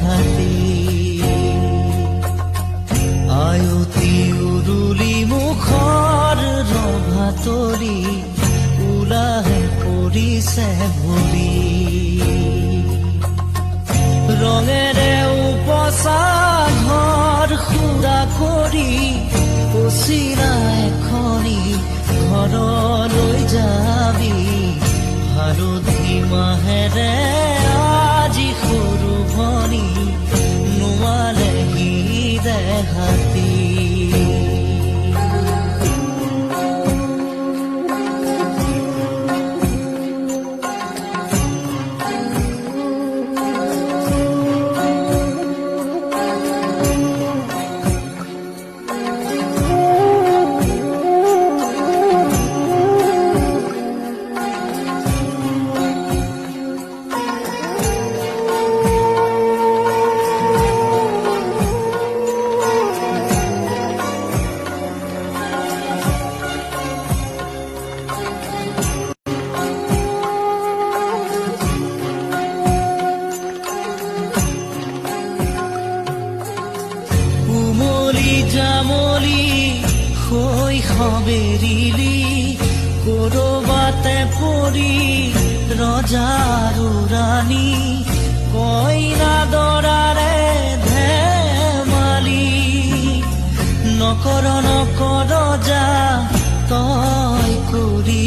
দেখাতি আয়তি উৰুলি মুখৰ ৰভা তৰি ওলাহে পৰিছে ভৰি ৰঙেৰে উপচা ঘৰ খুৰা কৰি পচিৰা এখনি ঘৰলৈ যাবি হালধি মাহেৰে আজি সৰু ভনী নোৱালেহি দেখাতি জামলি শৈশৱেৰিলি কৰবাতে পৰি ৰজাৰ ৰাণী কইনা দৰাৰে ধেমালি নকৰ যা তই কৰি